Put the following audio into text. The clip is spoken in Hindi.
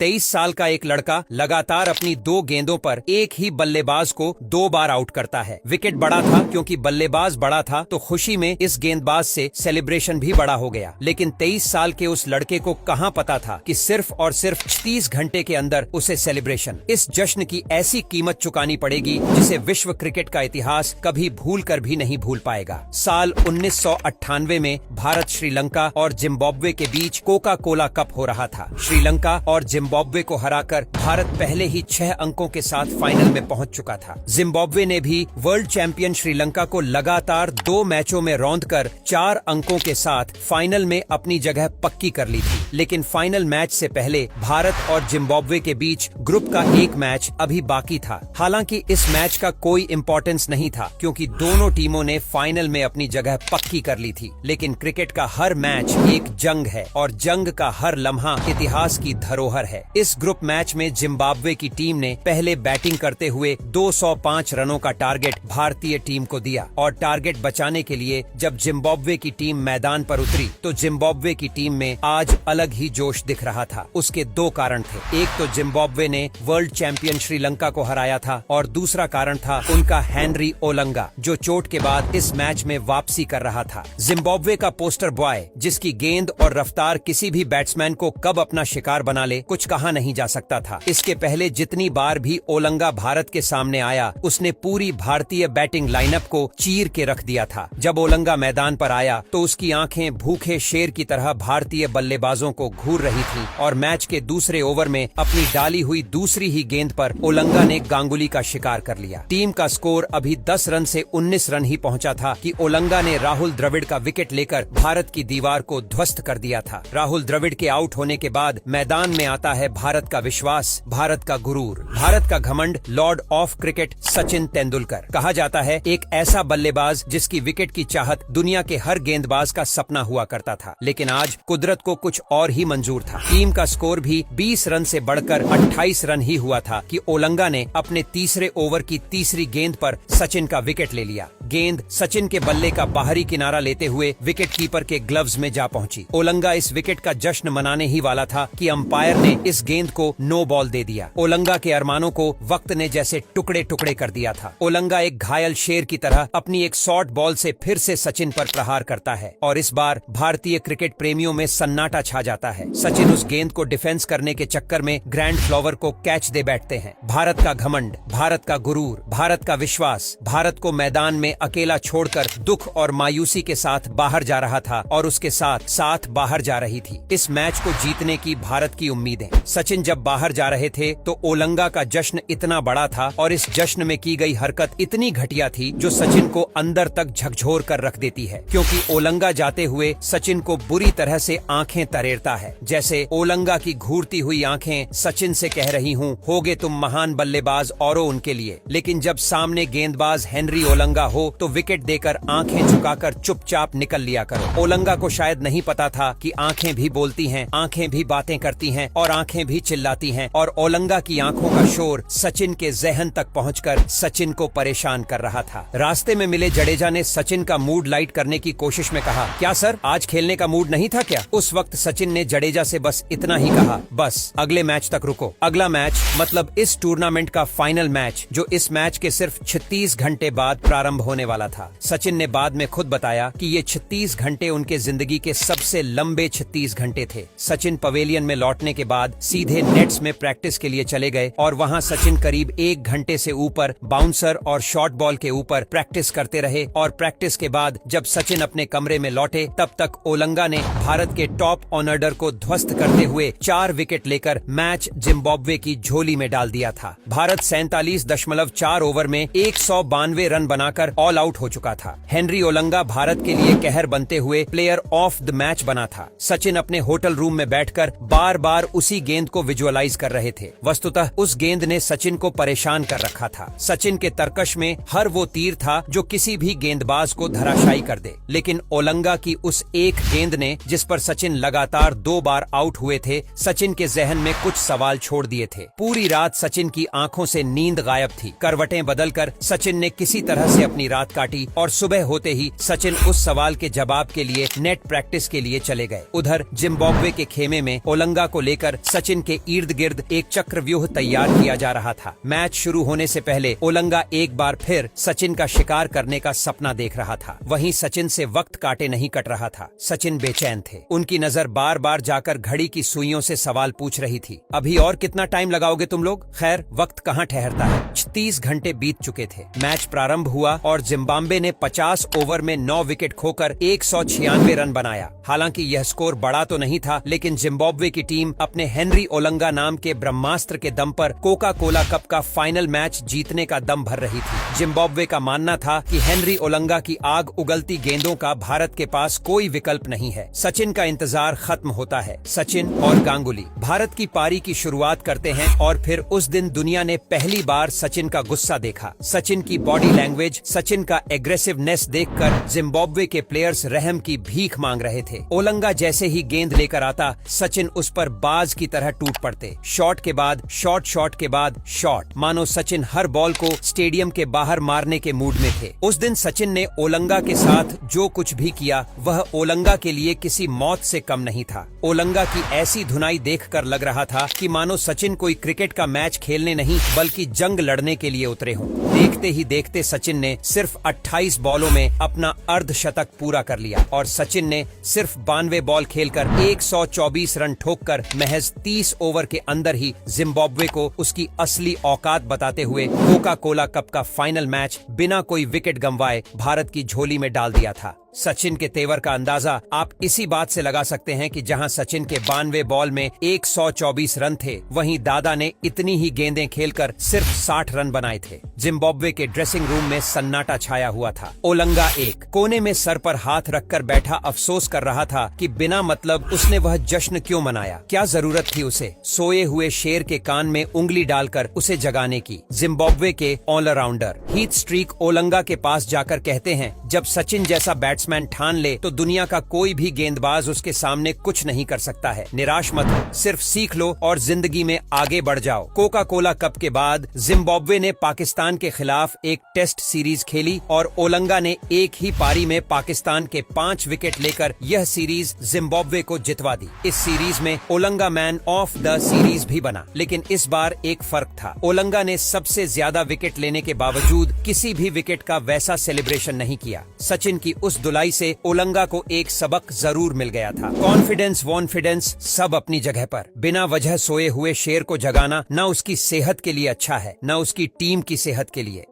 23 साल का एक लड़का लगातार अपनी 2 गेंदों पर एक ही बल्लेबाज को 2 बार आउट करता है। विकेट बड़ा था क्योंकि बल्लेबाज बड़ा था, तो खुशी में इस गेंदबाज से सेलिब्रेशन भी बड़ा हो गया। लेकिन 23 साल के उस लड़के को कहां पता था कि सिर्फ और सिर्फ 30 घंटे के अंदर उसे सेलिब्रेशन, इस जश्न की ऐसी कीमत चुकानी पड़ेगी जिसे विश्व क्रिकेट का इतिहास कभी भूल कर भी नहीं भूल पाएगा। साल 1998 में भारत, श्रीलंका और जिम्बाब्वे के बीच कोका कोला कप हो रहा था। श्रीलंका और जिम्बाब्वे को हराकर भारत पहले ही 6 अंकों के साथ फाइनल में पहुंच चुका था। जिम्बाब्वे ने भी वर्ल्ड चैंपियन श्रीलंका को लगातार 2 मैचों में रौंदकर 4 अंकों के साथ फाइनल में अपनी जगह पक्की कर ली थी। लेकिन फाइनल मैच से पहले भारत और जिम्बाब्वे के बीच ग्रुप का एक मैच अभी बाकी था। हालांकि इस मैच का कोई इम्पोर्टेंस नहीं था क्योंकि दोनों टीमों ने फाइनल में अपनी जगह पक्की कर ली थी। लेकिन क्रिकेट का हर मैच एक जंग है और जंग का हर लम्हा इतिहास की धरोहर है। इस ग्रुप मैच में जिम्बाब्वे की टीम ने पहले बैटिंग करते हुए 205 रनों का टारगेट भारतीय टीम को दिया और टारगेट बचाने के लिए जब जिम्बाब्वे की टीम मैदान पर उतरी तो जिम्बाब्वे की टीम में आज अलग ही जोश दिख रहा था। उसके 2 कारण थे। एक तो जिम्बाब्वे ने वर्ल्ड चैंपियन श्रीलंका को हराया था और दूसरा कारण था उनका हेनरी ओलंगा, जो चोट के बाद इस मैच में वापसी कर रहा था। जिम्बाब्वे का पोस्टर बॉय, जिसकी गेंद और रफ्तार किसी भी बैट्समैन को कब अपना शिकार बना ले कुछ कहा नहीं जा सकता था। इसके पहले जितनी बार भी ओलंगा भारत के सामने आया उसने पूरी भारतीय बैटिंग लाइनअप को चीर के रख दिया था। जब ओलंगा मैदान पर आया तो उसकी आंखें भूखे शेर की तरह भारतीय बल्लेबाजों को घूर रही थी और मैच के दूसरे ओवर में अपनी डाली हुई दूसरी ही गेंद पर ओलंगा ने गांगुली का शिकार कर लिया। टीम का स्कोर अभी 10 रन से 19 रन ही पहुंचा था कि ओलंगा ने राहुल द्रविड़ का विकेट लेकर भारत की दीवार को ध्वस्त कर दिया था। राहुल द्रविड़ के आउट होने के बाद मैदान में आता है भारत का विश्वास, भारत का गुरूर, भारत का घमंड, Lord of cricket Sachin Tendulkar. कहा जाता है एक ऐसा बल्लेबाज जिसकी विकेट की चाहत दुनिया के हर गेंदबाज का सपना हुआ करता था। लेकिन आज कुदरत को कुछ और ही मंजूर था। टीम का स्कोर भी 20 रन से बढ़कर 28 रन ही हुआ था कि ओलंगा ने अपने तीसरे ओवर की तीसरी गेंद पर सचिन का विकेट ले लिया। गेंद सचिन के बल्ले का बाहरी किनारा लेते हुए विकेट कीपर के ग्लव्स में जा पहुंची। ओलंगा इस विकेट का जश्न मनाने ही वाला था कि अंपायर ने इस गेंद को नो बॉल दे दिया। ओलंगा के अरमानों को वक्त ने जैसे टुकड़े टुकड़े कर दिया था। ओलंगा एक घायल शेर की तरह अपनी एक शॉर्ट बॉल से फिर से सचिन पर प्रहार करता है और इस बार भारतीय क्रिकेट प्रेमियों में सन्नाटा छा जाता है। सचिन उस गेंद को डिफेंस करने के चक्कर में ग्रैंड फ्लावर को कैच दे बैठते हैं। भारत का घमंड, भारत का गुरूर, भारत का विश्वास भारत को मैदान में अकेला छोड़कर दुख और मायूसी के साथ बाहर जा रहा था और उसके साथ साथ बाहर जा रही थी इस मैच को जीतने की भारत की उम्मीदें। सचिन जब बाहर जा रहे थे तो ओलंगा का जश्न इतना बड़ा था और इस जश्न में की गई हरकत इतनी घटिया थी जो सचिन को अंदर तक झकझोर कर रख देती है, क्योंकि ओलंगा जाते हुए सचिन को बुरी तरह से आंखें तरेरता है। जैसे ओलंगा की घूरती हुई आंखें सचिन से कह रही हूँ, होगे तुम महान बल्लेबाज औरों उनके लिए, लेकिन जब सामने गेंदबाज हेनरी ओलंगा हो तो विकेट देकर आंखें झुकाकर चुपचाप निकल लिया करो। ओलंगा को शायद नहीं पता था कि आंखें भी बोलती हैं, आंखें भी बातें करती हैं और आंखें भी चिल्लाती हैं और ओलंगा की आंखों का शोर सचिन के ज़हन तक पहुंचकर सचिन को परेशान कर रहा था। रास्ते में मिले जडेजा ने सचिन का मूड लाइट करने की कोशिश में कहा, क्या सर आज खेलने का मूड नहीं था क्या? उस वक्त सचिन ने जडेजा से बस इतना ही कहा, बस अगले मैच तक रुको। अगला मैच मतलब इस टूर्नामेंट का फाइनल मैच जो इस मैच के सिर्फ 36 घंटे बाद प्रारंभ होने वाला था। सचिन ने बाद में खुद बताया कि ये 36 घंटे उनके जिंदगी के सबसे लंबे 36 घंटे थे। सचिन पवेलियन में लौटने के बाद सीधे नेट्स में प्रैक्टिस के लिए चले गए और वहां सचिन करीब 1 घंटे से ऊपर बाउंसर और शॉर्ट बॉल के ऊपर प्रैक्टिस करते रहे और प्रैक्टिस के बाद जब सचिन अपने कमरे में लौटे तब तक ओलंगा ने भारत के टॉप ऑर्डर को ध्वस्त करते हुए 4 विकेट लेकर मैच जिम्बाब्वे की झोली में डाल दिया था। भारत 47.4 ओवर में 192 रन बनाकर ऑल आउट हो चुका था। हेनरी ओलंगा भारत के लिए कहर बनते हुए प्लेयर ऑफ द मैच बना था। सचिन अपने होटल रूम में बैठकर बार बार उसी गेंद को विजुअलाइज कर रहे थे। वस्तुतः उस गेंद ने सचिन को परेशान कर रखा था। सचिन के तरकश में हर वो तीर था जो किसी भी गेंदबाज को धराशायी कर दे, लेकिन ओलंगा की उस एक गेंद ने जिस पर सचिन लगातार 2 बार आउट हुए थे, सचिन के जहन में कुछ सवाल छोड़ दिए थे। पूरी रात सचिन की आंखों से नींद गायब थी। करवटें बदलकर सचिन ने किसी तरह से अपनी रात काटी और सुबह होते ही सचिन उस सवाल के जवाब के लिए नेट प्रैक्टिस के लिए चले गए। उधर जिम्बाब्वे के खेमे में ओलंगा को लेकर सचिन के इर्द गिर्द एक चक्रव्यूह तैयार किया जा रहा था। मैच शुरू होने से पहले ओलंगा एक बार फिर सचिन का शिकार करने का सपना देख रहा था। वहीं सचिन से वक्त काटे नहीं कट रहा था। सचिन बेचैन थे। उनकी नजर बार बार जाकर घड़ी की सुइयों से सवाल पूछ रही थी, अभी और कितना टाइम लगाओगे तुम लोग? खैर, वक्त कहाँ ठहरता है। 30 घंटे बीत चुके थे। मैच प्रारंभ हुआ और जिम्बाब्वे ने 50 ओवर में 9 विकेट खोकर 196 रन बनाया। हालांकि यह स्कोर बड़ा तो नहीं था, लेकिन जिम्बाब्वे की टीम अपने हेनरी ओलंगा नाम के ब्रह्मास्त्र के दम पर कोका कोला कप का फाइनल मैच जीतने का दम भर रही थी। जिम्बाब्वे का मानना था कि हेनरी ओलंगा की आग उगलती गेंदों का भारत के पास कोई विकल्प नहीं है। सचिन का इंतजार खत्म होता है। सचिन और गांगुली भारत की पारी की शुरुआत करते हैं और फिर उस दिन दुनिया ने पहली बार सचिन का गुस्सा देखा। सचिन की बॉडी लैंग्वेज, सचिन का एग्रेसिवनेस देखकर जिम्बाब्वे के प्लेयर्स रहम की भीख मांग रहे थे। ओलंगा जैसे ही गेंद लेकर आता, सचिन उस पर बाज की तरह टूट पड़ते। शॉट के बाद शॉट, शॉट के बाद शॉट, मानो सचिन हर बॉल को स्टेडियम के बाहर मारने के मूड में थे। उस दिन सचिन ने ओलंगा के साथ जो कुछ भी किया वह ओलंगा के लिए किसी मौत से कम नहीं था। ओलंगा की ऐसी धुनाई देखकर लग रहा था कि मानो सचिन कोई क्रिकेट का मैच खेलने नहीं बल्कि जंग लड़ने के लिए उतरे हों। देखते ही देखते सचिन ने सिर्फ 28 बॉलों में अपना अर्धशतक पूरा कर लिया और सचिन ने सिर्फ 92 बॉल खेलकर 124 रन ठोककर महज 30 ओवर के अंदर ही जिम्बाब्वे को उसकी असली औकात बताते हुए कोका कोला कप का फाइनल मैच बिना कोई विकेट गंवाए भारत की झोली में डाल दिया था। सचिन के तेवर का अंदाजा आप इसी बात से लगा सकते हैं कि जहां सचिन के 92 बॉल में 124 रन थे, वहीं दादा ने इतनी ही गेंदें खेलकर सिर्फ 60 रन बनाए थे। जिम्बाब्वे के ड्रेसिंग रूम में सन्नाटा छाया हुआ था। ओलंगा एक कोने में सर पर हाथ रखकर बैठा अफसोस कर रहा था कि बिना मतलब उसने वह जश्न क्यों मनाया। क्या जरूरत थी उसे सोए हुए शेर के कान में उंगली डालकर उसे जगाने की। जिम्बाब्वे के ऑलराउंडर हीथ स्ट्रीक ओलंगा के पास जाकर कहते हैं, जब सचिन जैसा बैट्समैन ठान ले तो दुनिया का कोई भी गेंदबाज उसके सामने कुछ नहीं कर सकता है। निराश मत हो, सिर्फ सीख लो और जिंदगी में आगे बढ़ जाओ। कोका कोला कप के बाद जिम्बाब्वे ने पाकिस्तान के खिलाफ एक टेस्ट सीरीज खेली और ओलंगा ने एक ही पारी में पाकिस्तान के 5 विकेट लेकर यह सीरीज जिम्बाब्वे को जितवा दी। इस सीरीज में Olonga man of the series भी बना, लेकिन इस बार एक फर्क था। ओलंगा ने सबसे ज्यादा विकेट लेने के बावजूद किसी भी विकेट का वैसा सेलिब्रेशन नहीं किया। सचिन की उस धुलाई से ओलंगा को एक सबक जरूर मिल गया था। कॉन्फिडेंस वॉन्फिडेंस सब अपनी जगह पर। बिना वजह सोए हुए शेर को जगाना न उसकी सेहत के लिए अच्छा है, न उसकी टीम की सेहत के लिए।